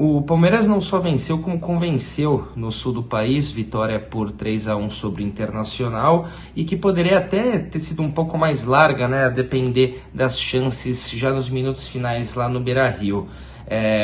O Palmeiras não só venceu, como convenceu no sul do país, vitória por 3-1 sobre o Internacional, e que poderia até ter sido um pouco mais larga, né, a depender das chances já nos minutos finais lá no Beira-Rio.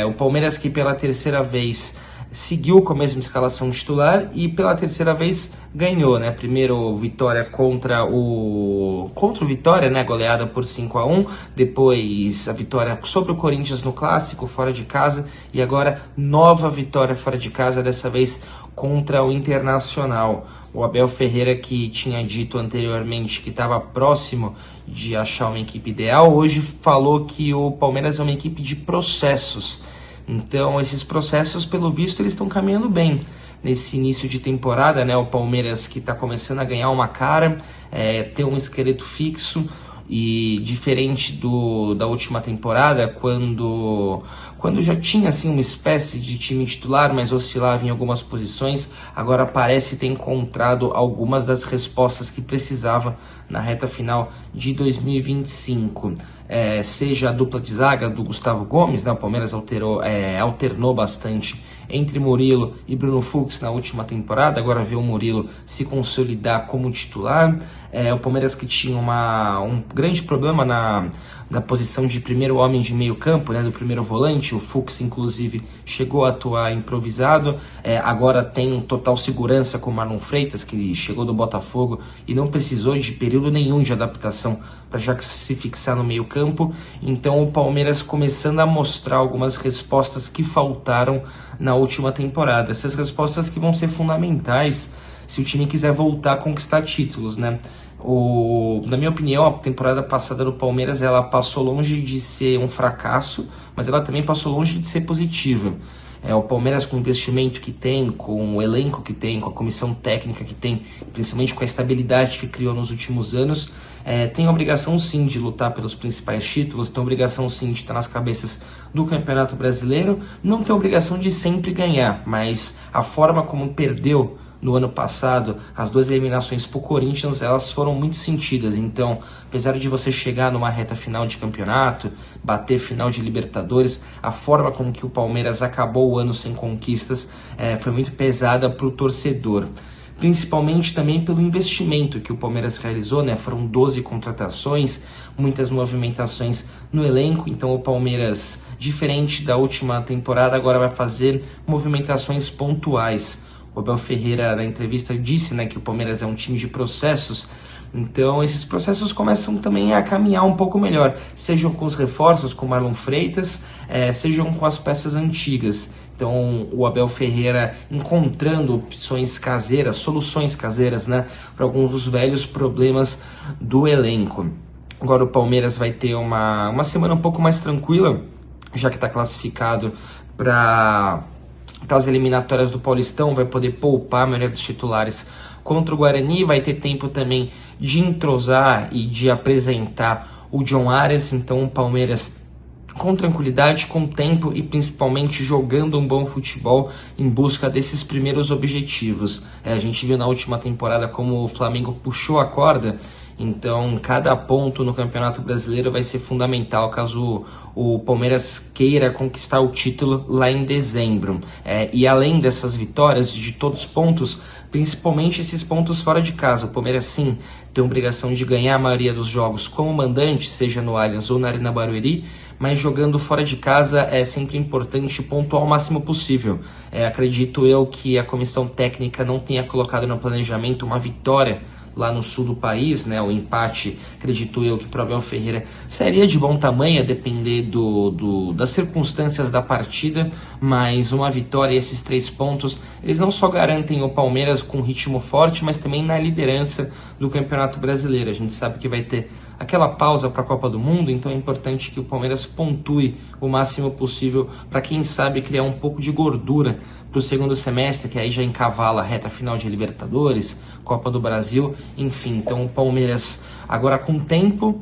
O Palmeiras que pela terceira vez seguiu com a mesma escalação titular e pela terceira vez ganhou, né? Primeiro vitória contra o Vitória, né? Goleada por 5-1, depois a vitória sobre o Corinthians no Clássico, fora de casa, e agora nova vitória fora de casa, dessa vez contra o Internacional. O Abel Ferreira, que tinha dito anteriormente que estava próximo de achar uma equipe ideal, hoje falou que o Palmeiras é uma equipe de processos. Então, esses processos, pelo visto, eles estão caminhando bem nesse início de temporada, né? O Palmeiras que está começando a ganhar uma cara, ter um esqueleto fixo, e diferente da última temporada, quando já tinha assim uma espécie de time titular, mas oscilava em algumas posições, agora parece ter encontrado algumas das respostas que precisava na reta final de 2025. Seja a dupla de zaga do Gustavo Gomes, né? O Palmeiras alternou bastante entre Murilo e Bruno Fux na última temporada, agora vê o Murilo se consolidar como titular. O Palmeiras que tinha um grande problema na posição de primeiro homem de meio campo, né, do primeiro volante. O Fux inclusive chegou a atuar improvisado, agora tem total segurança com o Marlon Freitas, que chegou do Botafogo e não precisou de período nenhum de adaptação para já se fixar no meio campo. Então o Palmeiras começando a mostrar algumas respostas que faltaram na última temporada, essas respostas que vão ser fundamentais se o time quiser voltar a conquistar títulos, né? Na minha opinião, a temporada passada do Palmeiras, ela passou longe de ser um fracasso, mas ela também passou longe de ser positiva. O Palmeiras, com o investimento que tem, com o elenco que tem, com a comissão técnica que tem, principalmente com a estabilidade que criou nos últimos anos, tem a obrigação sim de lutar pelos principais títulos, tem a obrigação sim de estar nas cabeças do Campeonato Brasileiro, não tem a obrigação de sempre ganhar, mas a forma como perdeu no ano passado, as duas eliminações para o Corinthians, elas foram muito sentidas. Então, apesar de você chegar numa reta final de campeonato, bater final de Libertadores, a forma como que o Palmeiras acabou o ano sem conquistas foi muito pesada para o torcedor. Principalmente também pelo investimento que o Palmeiras realizou, né? Foram 12 contratações, muitas movimentações no elenco. Então o Palmeiras, diferente da última temporada, agora vai fazer movimentações pontuais. O Abel Ferreira, na entrevista, disse, né, que o Palmeiras é um time de processos. Então esses processos começam também a caminhar um pouco melhor, sejam com os reforços, com o Marlon Freitas, sejam com as peças antigas. Então o Abel Ferreira encontrando opções caseiras, soluções caseiras, né, para alguns dos velhos problemas do elenco. Agora o Palmeiras vai ter uma semana um pouco mais tranquila, já que está classificado para as eliminatórias do Paulistão, vai poder poupar a maioria dos titulares contra o Guarani, vai ter tempo também de entrosar e de apresentar o John Arias. Então o Palmeiras com tranquilidade, com tempo e principalmente jogando um bom futebol em busca desses primeiros objetivos. A gente viu na última temporada como o Flamengo puxou a corda. Então, cada ponto no Campeonato Brasileiro vai ser fundamental caso o Palmeiras queira conquistar o título lá em dezembro. E além dessas vitórias, de todos os pontos, principalmente esses pontos fora de casa, o Palmeiras sim tem a obrigação de ganhar a maioria dos jogos como mandante, seja no Allianz ou na Arena Barueri, mas jogando fora de casa é sempre importante pontuar o máximo possível. Acredito eu que a comissão técnica não tenha colocado no planejamento uma vitória lá no sul do país, né? O empate, acredito eu que para o Abel Ferreira seria de bom tamanho, a depender das circunstâncias da partida, mas uma vitória e esses 3 pontos, eles não só garantem o Palmeiras com ritmo forte, mas também na liderança do Campeonato Brasileiro. A gente sabe que vai ter aquela pausa para a Copa do Mundo, então é importante que o Palmeiras pontue o máximo possível para, quem sabe, criar um pouco de gordura para o segundo semestre, que aí já encavala a reta final de Libertadores, Copa do Brasil, enfim. Então o Palmeiras agora com tempo,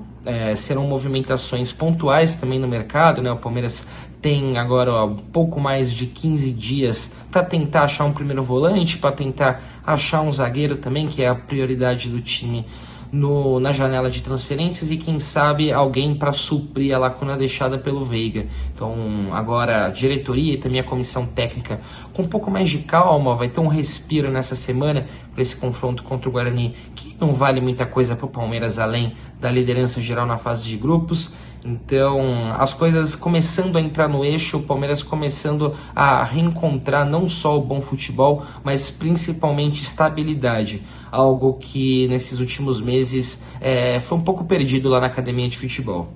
serão movimentações pontuais também no mercado, né? O Palmeiras tem agora um pouco mais de 15 dias para tentar achar um primeiro volante, para tentar achar um zagueiro também, que é a prioridade do time na janela de transferências e quem sabe alguém para suprir a lacuna deixada pelo Veiga. Então agora a diretoria e também a comissão técnica com um pouco mais de calma, vai ter um respiro nessa semana para esse confronto contra o Guarani, que não vale muita coisa para o Palmeiras além da liderança geral na fase de grupos. Então, as coisas começando a entrar no eixo, o Palmeiras começando a reencontrar não só o bom futebol, mas principalmente estabilidade. Algo que nesses últimos meses foi um pouco perdido lá na academia de futebol.